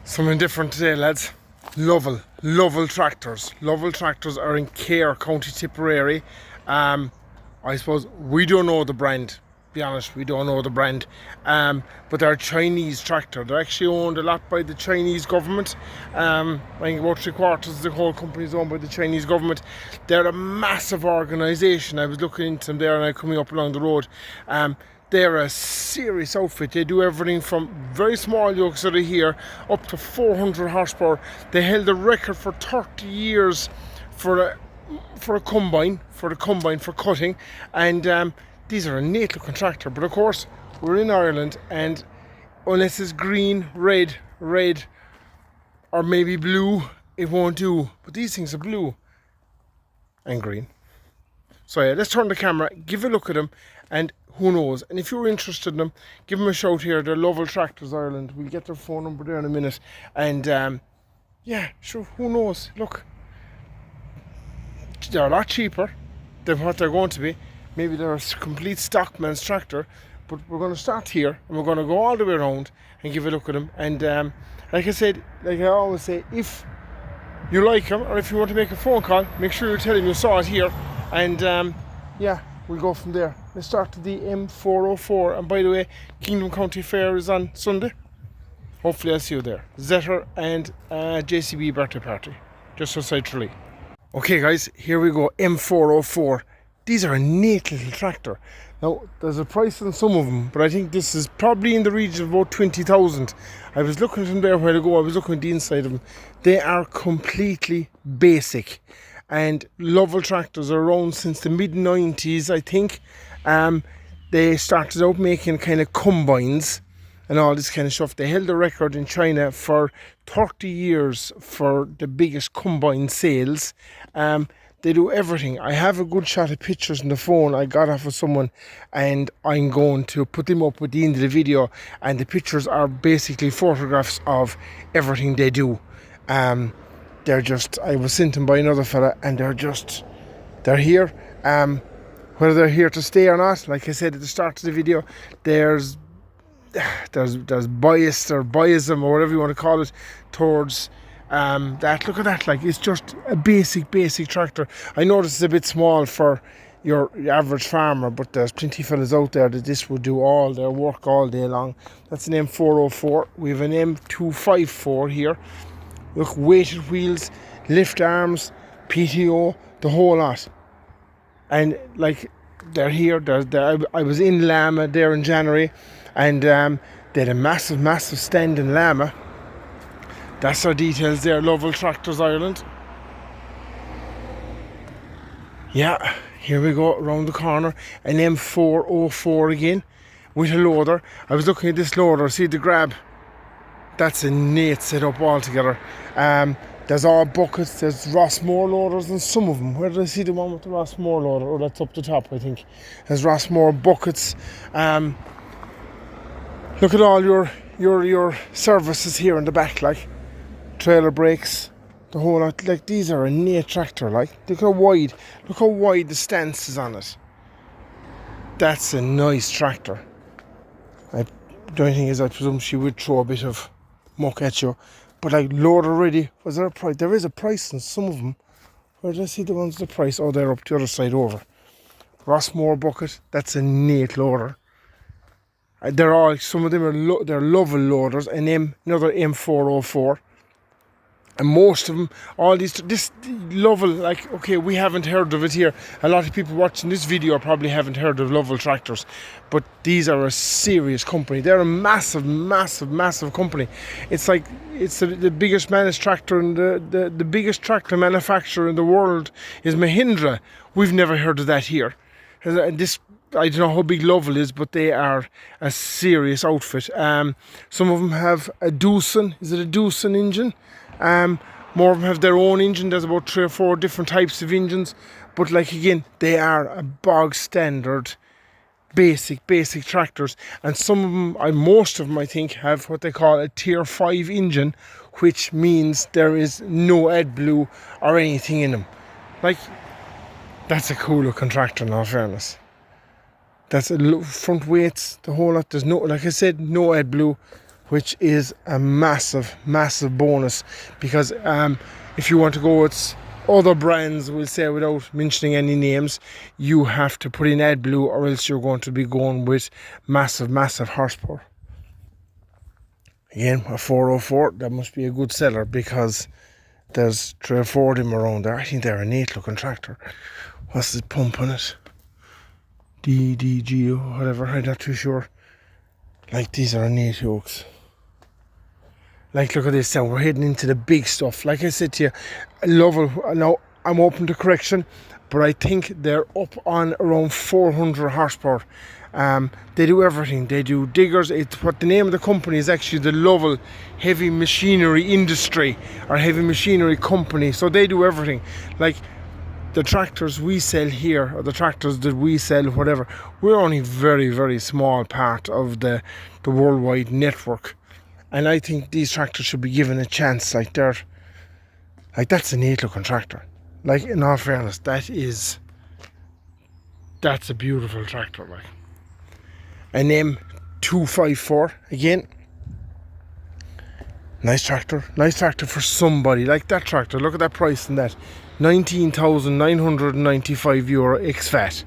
Something different today, lads. Lovol tractors. Lovol tractors are in Cahir, County Tipperary. I suppose we don't know the brand. Be honest, we don't know the brand. But they're a Chinese tractor. They're actually owned a lot by the Chinese government. I think about 3/4 of the whole company is owned by the Chinese government. They're a massive organisation. I was looking into them there and I'm coming up along the road. They're a serious outfit. They do everything from very small yokes that are here up to 400 horsepower. They held the record for 30 years for a combine, for cutting, and these are a neat looking tractor. But of course, we're in Ireland, and unless it's green, red, or maybe blue, it won't do. But these things are blue and green. So yeah, let's turn the camera, give a look at them, and who knows. And if you're interested in them, give them a shout here. They're Lovol Tractors Ireland. We'll get their phone number there in a minute. And yeah, sure, who knows. Look, they're a lot cheaper than what they're going to be. Maybe they're a complete stockman's tractor, but we're going to start here and we're going to go all the way around and give a look at them. And like I said, like I always say, if you like them or if you want to make a phone call, make sure you tell them you saw it here. And yeah, we'll go from there. Let's start with the M404. And by the way, Kingdom County Fair is on Sunday. Hopefully I'll see you there. Zetter and JCB birthday party, just outside Tralee. Okay guys, here we go. M404. These are a neat little tractor. Now, there's a price on some of them, but I think this is probably in the region of about 20,000. I was looking at them there a while ago. I was looking at the inside of them. They are completely basic. And Lovol tractors are around since the mid-90s, I think. They started out making kind of combines and all this kind of stuff. They held the record in China for 30 years for the biggest combine sales. They do everything. I have a good shot of pictures on the phone I got off of someone, and I'm going to put them up at the end of the video, and the pictures are basically photographs of everything they do. They're just, I was sent them by another fella, and they're here. Whether they're here to stay or not, like I said at the start of the video, there's bias or biasm or whatever you want to call it towards that. Look at that, like it's just a basic tractor. I know this is a bit small for your average farmer, but there's plenty of fellas out there that this would do all their work all day long. That's an M404. We have an M254 here. Look, weighted wheels, lift arms, PTO, the whole lot. And like they're here. I was in Lama there in January, and they had a massive stand in Lama. That's our details there. Lovol Tractors Ireland. Yeah, here we go around the corner. An M404 again with a loader. I was looking at this loader. See the grab? That's a neat setup altogether. There's all buckets. There's Rossmore loaders and some of them. Where did I see the one with the Rossmore loader? Oh, that's up the top, I think. There's Rossmore buckets. Look at all your services here in the back, like trailer brakes, the whole lot. Like these are a neat tractor. Like look how wide the stance is on it. That's a nice tractor. The only thing is, I presume she would throw a bit of muck at you. But like loader ready, was there a price? There is a price on some of them. Where did I see the ones with the price? Oh, they're up the other side over. Rossmore bucket, that's a neat loader. They're all, some of them are they're Lovol loaders, and another M404. And most of them, all this Lovol, like, okay, we haven't heard of it here. A lot of people watching this video probably haven't heard of Lovol tractors, but these are a serious company. They're a massive company. It's like, it's the biggest managed tractor, and the biggest tractor manufacturer in the world is Mahindra. We've never heard of that here. And this, I don't know how big Lovol is, but they are a serious outfit. Some of them have a Doosan. Is it a Doosan engine? More of them have their own engine. There's about 3 or 4 different types of engines, but like again, they are a bog standard basic tractors. And some of them, most of them I think, have what they call a tier 5 engine, which means there is no AdBlue or anything in them. Like, that's a cool looking tractor in all fairness. That's a front weights, the whole lot. There's no, like I said, no AdBlue. which is a massive bonus, because if you want to go with other brands, we'll say, without mentioning any names, you have to put in AdBlue, or else you're going to be going with massive horsepower. Again, a 404, that must be a good seller, because there's 3 or 4 of them around there. I think they're a neat looking tractor. What's the pump on it? DDG or whatever, I'm not too sure. Like, these are neat yokes. Like, look at this now, we're heading into the big stuff. Like I said to you, Lovol, now I'm open to correction, but I think they're up on around 400 horsepower. They do everything. They do diggers. It's what the name of the company is, actually the Lovol Heavy Machinery Industry, or Heavy Machinery Company. So they do everything. Like, the tractors we sell here, or the tractors that we sell, whatever, we're only very small part of the worldwide network. And I think these tractors should be given a chance. Like, that's a neat looking tractor. Like, in all fairness, that's a beautiful tractor. Like, an M504, again, nice tractor for somebody. Like, that tractor, look at that price on that, €19,995 ex VAT.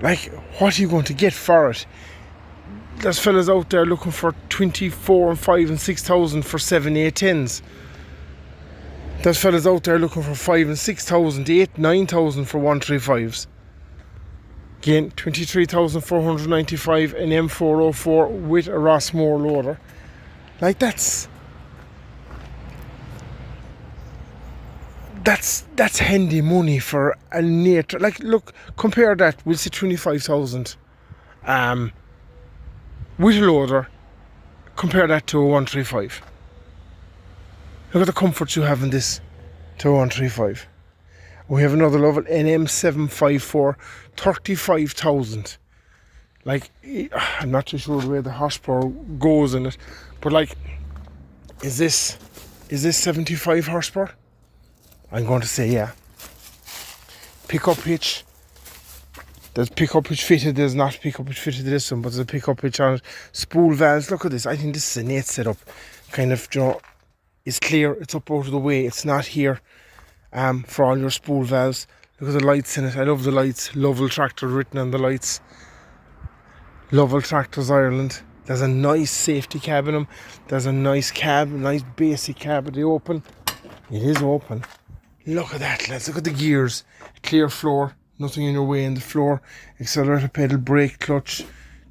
Like, what are you going to get for it? There's fellas out there looking for 24 and 5 and 6,000 for 7, 8, 10s. There's fellas out there looking for 5 and 6,000, 8, 9,000 for 135s. Again, 23,495, an M404 with a Rossmore loader. Like, that's handy money for a neat. Like, look, compare that. We'll say 25,000. With a loader, compare that to a 135. Look at the comforts you have in this to a 135. We have another Lovol M504, 35,000. Like, I'm not too sure the way the horsepower goes in it, but like, is this 75 horsepower? I'm going to say yeah. Pickup hitch. There's pickup hitch fitted, there's not pickup hitch fitted to this one, but there's a pickup hitch on it. Spool valves, look at this. I think this is a neat setup. Kind of, you know, it's clear, it's up out of the way, it's not here for all your spool valves. Look at the lights in it. I love the lights. Lovol tractor written on the lights. Lovol Tractors Ireland. There's a nice safety cab in them. There's a nice cab, a nice basic cab. Are they open? It is open. Look at that, lads. Look at the gears. Clear floor. Nothing in your way in the floor. Accelerator pedal, brake, clutch,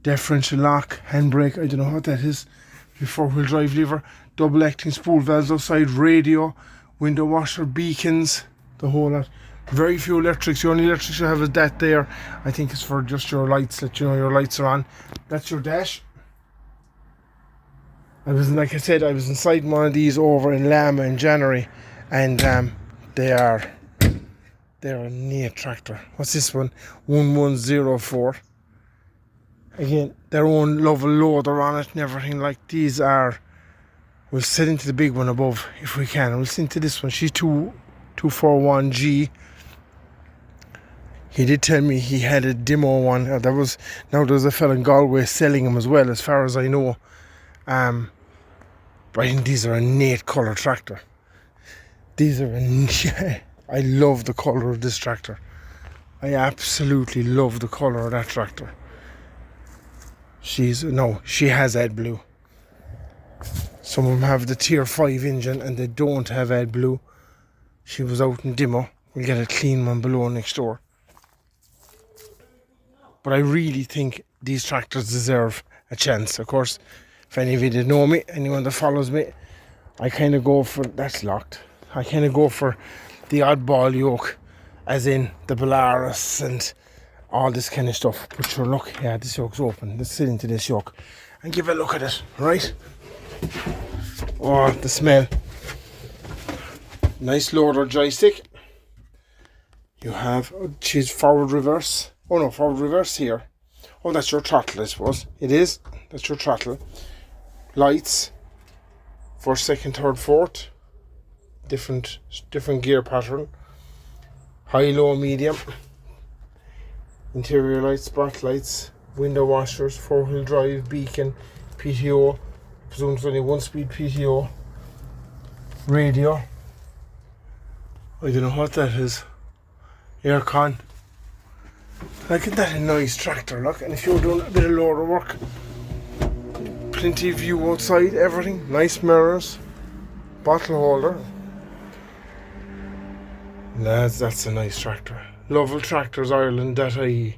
differential lock, handbrake. I don't know what that is. Four-wheel drive lever. Double acting spool valves outside. Radio. Window washer. Beacons. The whole lot. Very few electrics. The only electrics you have is that there. I think it's for just your lights. Let you know your lights are on. That's your dash. Like I said, I was inside one of these over in Lama in January, and they're a neat tractor. What's this one? 1104. Again, their own Lovol loader on it and everything. Like, these are. We'll set into the big one above if we can. We'll set into this one. She's 241G. He did tell me he had a demo one. There's a fella in Galway selling them as well, as far as I know. But I think these are a neat colour tractor. I love the colour of this tractor. I absolutely love the colour of that tractor. She has AdBlue. Some of them have the tier 5 engine and they don't have AdBlue. She was out in demo. We'll get a clean one below next door. But I really think these tractors deserve a chance. Of course, if any of you didn't know me, anyone that follows me, I kind of go for, that's locked. I kind of go for the oddball yoke, as in the Polaris and all this kind of stuff. But sure, look, yeah, this yoke's open. Let's sit into this yoke and give a look at it, right? Oh, the smell. Nice loader joystick. You have, she's forward reverse. Oh no, forward reverse here. Oh, that's your throttle, I suppose. It is. That's your throttle. Lights. First, second, third, fourth. Different gear pattern. High, low, medium. Interior lights, spotlights, window washers, four-wheel drive, beacon, PTO, presume it's only 1-speed PTO. Radio. I don't know what that is. Aircon. Like, isn't that a nice tractor, look? And if you're doing a bit of loader work, plenty of view outside, everything. Nice mirrors. Bottle holder. Lads, that's a nice tractor. Lovol Tractors Ireland.ie.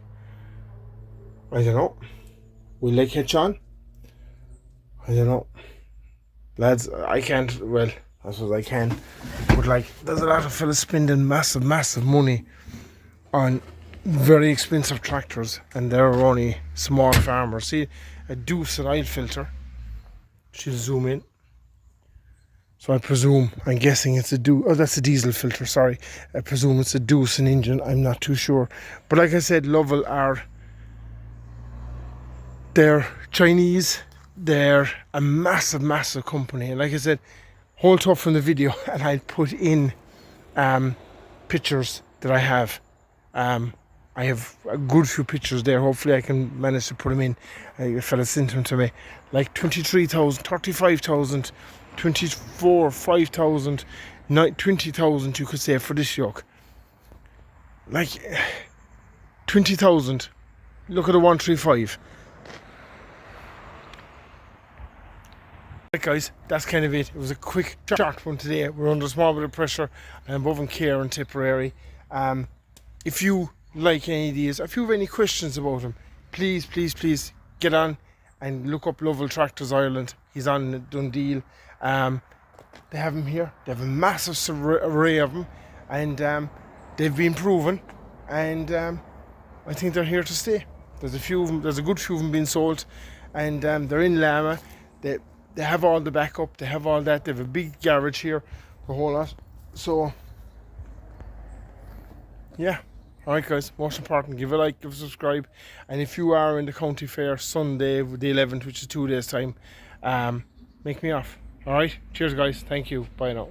I don't know. Will they catch on? I don't know. Lads, I can't, well, I suppose I can. But like, there's a lot of fellas spending massive money on very expensive tractors, and they're only small farmers. See, a Deuce oil filter. She'll zoom in. So I presume, I'm guessing it's a Deuce. Oh, that's a diesel filter, sorry. I presume it's a Deuce engine. I'm not too sure. But like I said, Lovol they're Chinese. They're a massive company. And like I said, hold up from the video and I'll put in pictures that I have. I have a good few pictures there. Hopefully I can manage to put them in. A fella sent them to me. Like 23,000, 35,000, 24, 5,000, 20,000 you could say for this yoke. Like 20,000. Look at the 135. Right guys, that's kind of it. It was a quick short one today. We're under a small bit of pressure. I'm above in care and Tipperary. If you like any of these, if you have any questions about them, please get on and look up Lovol Tractors Ireland. He's on Dundee. They have them here. They have a massive array of them, and they've been proven, and I think they're here to stay. There's a few of them. There's a good few of them being sold, and they're in Lama. They have all the backup. They have all that. They have a big garage here, the whole lot. So yeah. Alright guys, most important, give a like, give a subscribe, and if you are in the county fair Sunday the 11th, which is 2 days time, make me off. Alright, cheers guys, thank you, bye now.